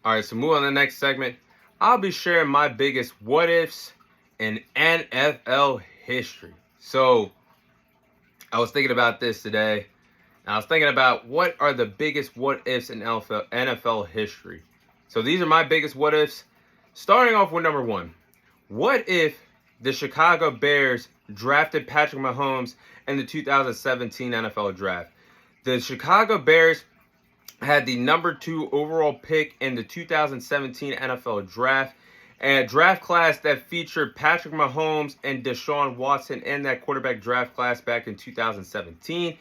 All right, so move on to the next segment. I'll be sharing my biggest what ifs in NFL history. So I was thinking about this today. And I was thinking about what are the biggest what ifs in NFL history. So these are my biggest what ifs. Starting off with number one. What if the Chicago Bears drafted Patrick Mahomes in the 2017 NFL draft? The Chicago Bears had the number 2 overall pick in the 2017 NFL draft, and a draft class that featured Patrick Mahomes and Deshaun Watson in that quarterback draft class back in 2017.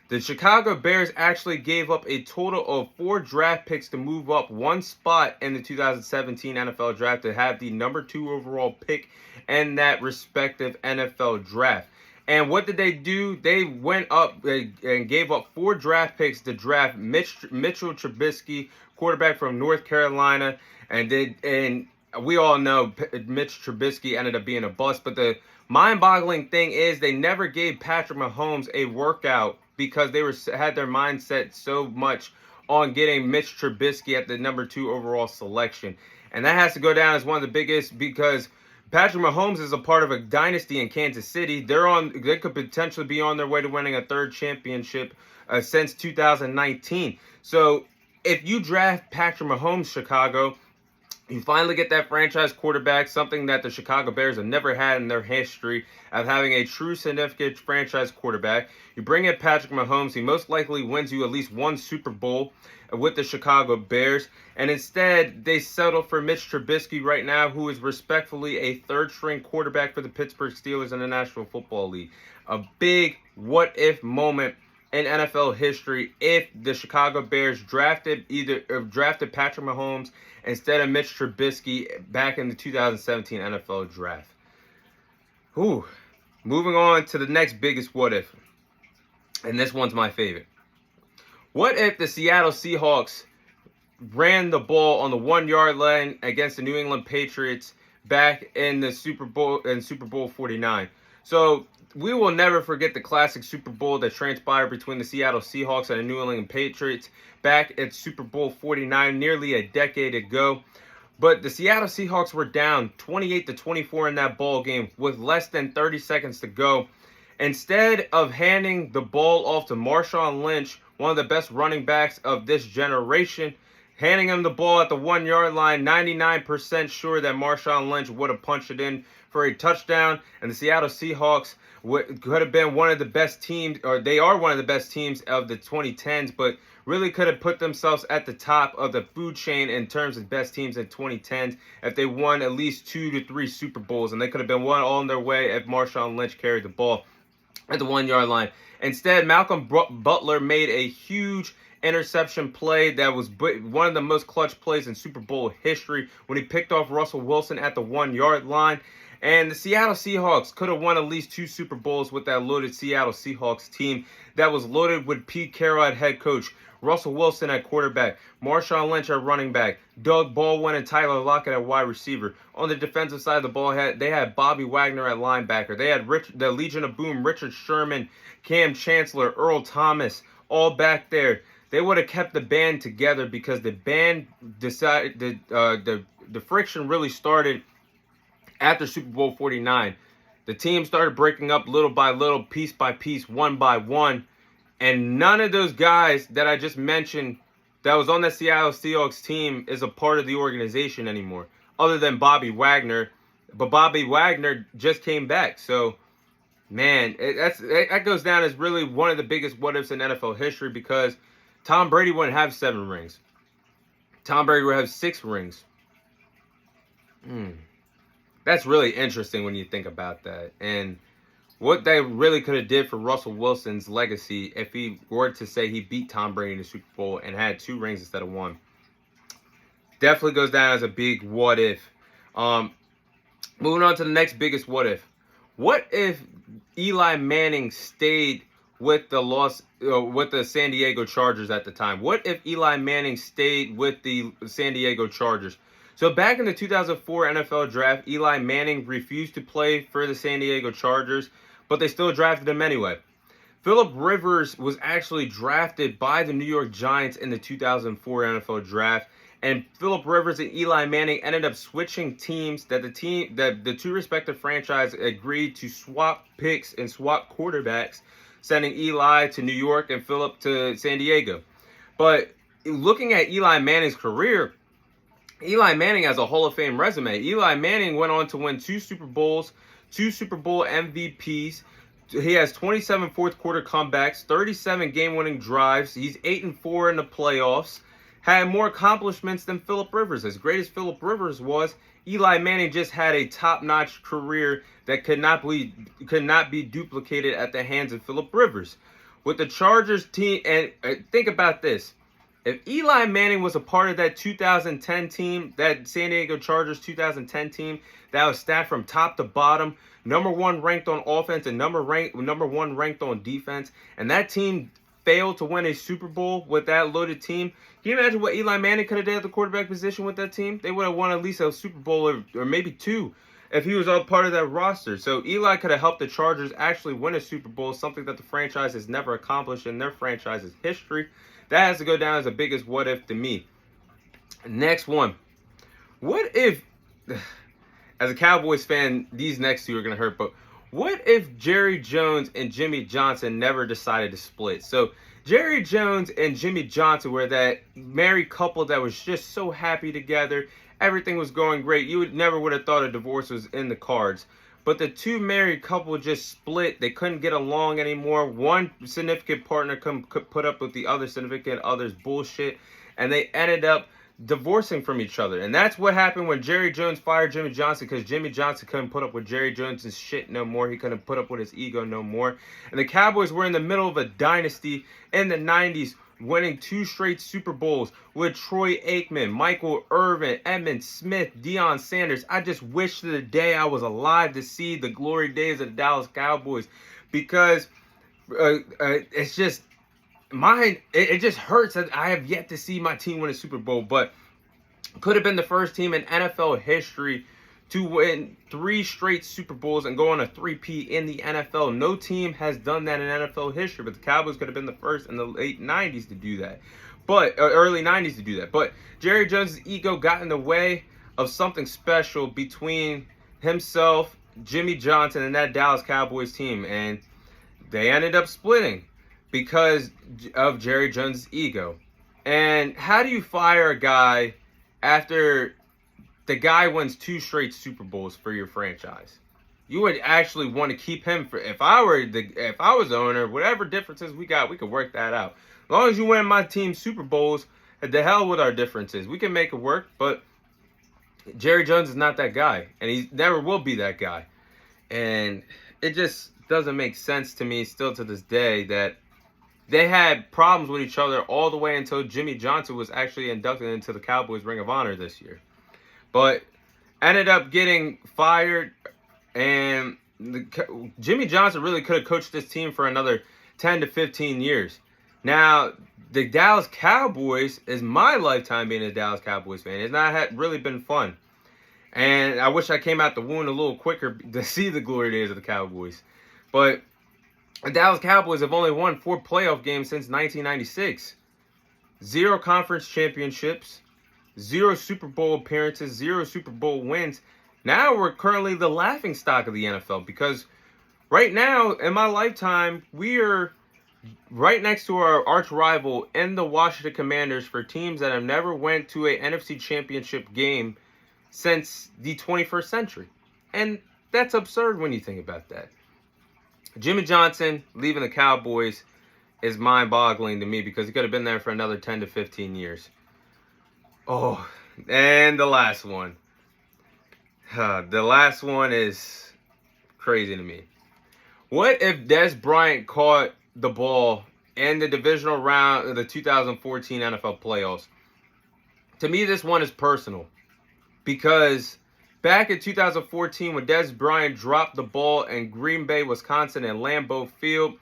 The Chicago Bears actually gave up a total of 4 draft picks to move up one spot in the 2017 NFL draft to have the number 2 overall pick in that respective NFL draft. And what did they do? They went up and gave up 4 draft picks to draft Mitchell Trubisky, quarterback from North Carolina. And we all know Mitch Trubisky ended up being a bust. But the mind-boggling thing is they never gave Patrick Mahomes a workout because they had their mindset so much on getting Mitch Trubisky at the number 2 overall selection. And that has to go down as one of the biggest because Patrick Mahomes is a part of a dynasty in Kansas City. They could potentially be on their way to winning a 3rd championship since 2019. So if you draft Patrick Mahomes, Chicago, you finally get that franchise quarterback, something that the Chicago Bears have never had in their history of having a true significant franchise quarterback. You bring in Patrick Mahomes, he most likely wins you at least 1 Super Bowl with the Chicago Bears. And instead, they settle for Mitch Trubisky right now, who is respectfully a 3rd-string quarterback for the Pittsburgh Steelers in the National Football League. A big what-if moment in NFL history if the Chicago Bears drafted Patrick Mahomes instead of Mitch Trubisky back in the 2017 NFL draft. Ooh. Moving on to the next biggest what if. And this one's my favorite. What if the Seattle Seahawks ran the ball on the 1-yard line against the New England Patriots back in the Super Bowl 49? So we will never forget the classic Super Bowl that transpired between the Seattle Seahawks and the New England Patriots back at Super Bowl 49 nearly a decade ago. But the Seattle Seahawks were down 28-24 in that ball game with less than 30 seconds to go. Instead of handing the ball off to Marshawn Lynch, one of the best running backs of this generation, handing him the ball at the 1-yard line, 99% sure that Marshawn Lynch would have punched it in for a touchdown, and the Seattle Seahawks could have been one of the best teams, or they are one of the best teams of the 2010s, but really could have put themselves at the top of the food chain in terms of best teams in 2010s if they won at least 2 to 3 Super Bowls, and they could have been one all on their way if Marshawn Lynch carried the ball at the 1-yard line. Instead, Malcolm Butler made a huge interception play that was one of the most clutch plays in Super Bowl history when he picked off Russell Wilson at the 1-yard line. And the Seattle Seahawks could have won at least 2 Super Bowls with that loaded Seattle Seahawks team that was loaded with Pete Carroll at head coach, Russell Wilson at quarterback, Marshawn Lynch at running back, Doug Baldwin and Tyler Lockett at wide receiver. On the defensive side of the ball, they had Bobby Wagner at linebacker. They had the Legion of Boom, Richard Sherman, Cam Chancellor, Earl Thomas, all back there. They would have kept the band together because the band decided the friction really started after Super Bowl 49. The team started breaking up little by little, piece by piece, one by one. And none of those guys that I just mentioned that was on the Seattle Seahawks team is a part of the organization anymore, other than Bobby Wagner. But Bobby Wagner just came back. So, man, that goes down as really one of the biggest what-ifs in NFL history because Tom Brady wouldn't have 7 rings. Tom Brady would have 6 rings. That's really interesting when you think about that. And what they really could have did for Russell Wilson's legacy if he were to say he beat Tom Brady in the Super Bowl and had 2 rings instead of 1. Definitely goes down as a big what if. Moving on to the next biggest what if. What if Eli Manning stayed with the San Diego Chargers at the time? What if Eli Manning stayed with the San Diego Chargers? So back in the 2004 NFL draft, Eli Manning refused to play for the San Diego Chargers, but they still drafted him anyway. Phillip Rivers was actually drafted by the New York Giants in the 2004 NFL Draft. And Phillip Rivers and Eli Manning ended up switching teams. That the two respective franchises agreed to swap picks and swap quarterbacks, sending Eli to New York and Phillip to San Diego. But looking at Eli Manning's career, Eli Manning has a Hall of Fame resume. Eli Manning went on to win 2 Super Bowls, 2 Super Bowl MVPs. He has 27 fourth quarter comebacks, 37 game-winning drives. He's 8-4 in the playoffs. Had more accomplishments than Phillip Rivers. As great as Phillip Rivers was, Eli Manning just had a top-notch career that could not be duplicated at the hands of Phillip Rivers. With the Chargers team, and think about this. If Eli Manning was a part of that 2010 team, that San Diego Chargers 2010 team that was stacked from top to bottom, number 1 ranked on offense and number 1 ranked on defense, and that team failed to win a Super Bowl with that loaded team, can you imagine what Eli Manning could have done at the quarterback position with that team? They would have won at least a Super Bowl or maybe 2 if he was a part of that roster. So Eli could have helped the Chargers actually win a Super Bowl, something that the franchise has never accomplished in their franchise's history. That has to go down as the biggest what if to me. Next one. What if, as a Cowboys fan, these next 2 are going to hurt, but what if Jerry Jones and Jimmy Johnson never decided to split? So Jerry Jones and Jimmy Johnson were that married couple that was just so happy together. Everything was going great. You never would have thought a divorce was in the cards. But the 2 married couple just split. They couldn't get along anymore. One significant partner couldn't put up with the other significant other's bullshit. And they ended up divorcing from each other. And that's what happened when Jerry Jones fired Jimmy Johnson, because Jimmy Johnson couldn't put up with Jerry Jones' shit no more. He couldn't put up with his ego no more. And the Cowboys were in the middle of a dynasty in the 90s, winning 2 straight Super Bowls with Troy Aikman, Michael Irvin, Emmitt Smith, Deion Sanders. I just wish to the day I was alive to see the glory days of the Dallas Cowboys, because it's just it just hurts that I have yet to see my team win a Super Bowl. But could have been the first team in NFL history to win 3 straight Super Bowls and go on a 3-peat in the NFL. No team has done that in NFL history, but the Cowboys could have been the first in the late 90s to do that. But early 90s to do that. But Jerry Jones' ego got in the way of something special between himself, Jimmy Johnson, and that Dallas Cowboys team, and they ended up splitting because of Jerry Jones' ego. And how do you fire a guy after the guy wins 2 straight Super Bowls for your franchise? You would actually want to keep him for. If I was the owner, whatever differences we got, we could work that out. As long as you win my team Super Bowls, the hell with our differences. We can make it work. But Jerry Jones is not that guy, and he never will be that guy. And it just doesn't make sense to me still to this day that they had problems with each other all the way until Jimmy Johnson was actually inducted into the Cowboys Ring of Honor this year. But ended up getting fired, and Jimmy Johnson really could have coached this team for another 10 to 15 years. Now, the Dallas Cowboys is my lifetime being a Dallas Cowboys fan. It's not really been fun. And I wish I came out the wound a little quicker to see the glory days of the Cowboys. But the Dallas Cowboys have only won 4 playoff games since 1996. 0 conference championships, 0 Super Bowl appearances, 0 Super Bowl wins. Now we're currently the laughingstock of the NFL, because right now, in my lifetime, we are right next to our arch rival in the Washington Commanders for teams that have never went to a NFC Championship game since the 21st century. And that's absurd when you think about that. Jimmy Johnson leaving the Cowboys is mind-boggling to me, because he could have been there for another 10 to 15 years. Oh, and the last one. The last one is crazy to me. What if Dez Bryant caught the ball in the divisional round of the 2014 NFL playoffs? To me, this one is personal, because back in 2014, when Dez Bryant dropped the ball in Green Bay, Wisconsin at Lambeau Field,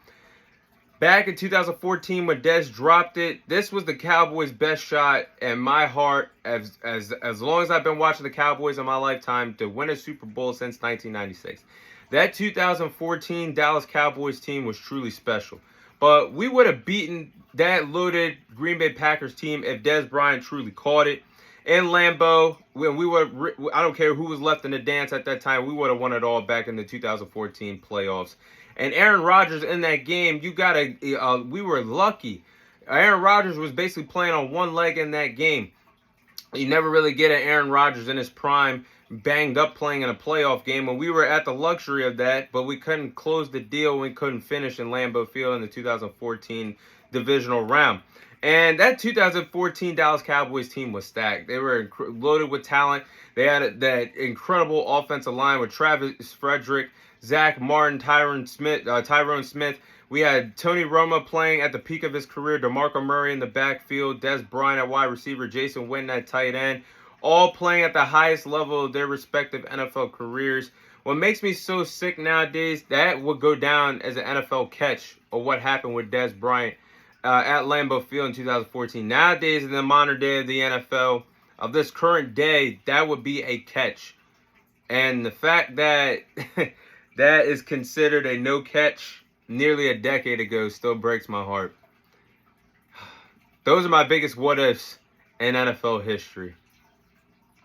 back in 2014 when Dez dropped it, this was the Cowboys' best shot in my heart as long as I've been watching the Cowboys in my lifetime to win a Super Bowl since 1996. That 2014 Dallas Cowboys team was truly special. But we would have beaten that loaded Green Bay Packers team if Dez Bryant truly caught it. In Lambeau, when I don't care who was left in the dance at that time, we would have won it all back in the 2014 playoffs. And Aaron Rodgers in that game, we were lucky. Aaron Rodgers was basically playing on one leg in that game. You never really get an Aaron Rodgers in his prime banged up playing in a playoff game, and we were at the luxury of that, but we couldn't close the deal. We couldn't finish in Lambeau Field in the 2014 divisional round. And that 2014 Dallas Cowboys team was stacked. They were loaded with talent. They had that incredible offensive line with Travis Frederick, Zach Martin, Tyrone Smith. We had Tony Romo playing at the peak of his career, DeMarco Murray in the backfield, Dez Bryant at wide receiver, Jason Witten at tight end, all playing at the highest level of their respective NFL careers. What makes me so sick nowadays, that would go down as an NFL catch of what happened with Dez Bryant at Lambeau Field in 2014. Nowadays, in the modern day of the NFL, of this current day, that would be a catch. And the fact that that is considered a no catch nearly a decade ago still breaks my heart. Those are my biggest what ifs in NFL history.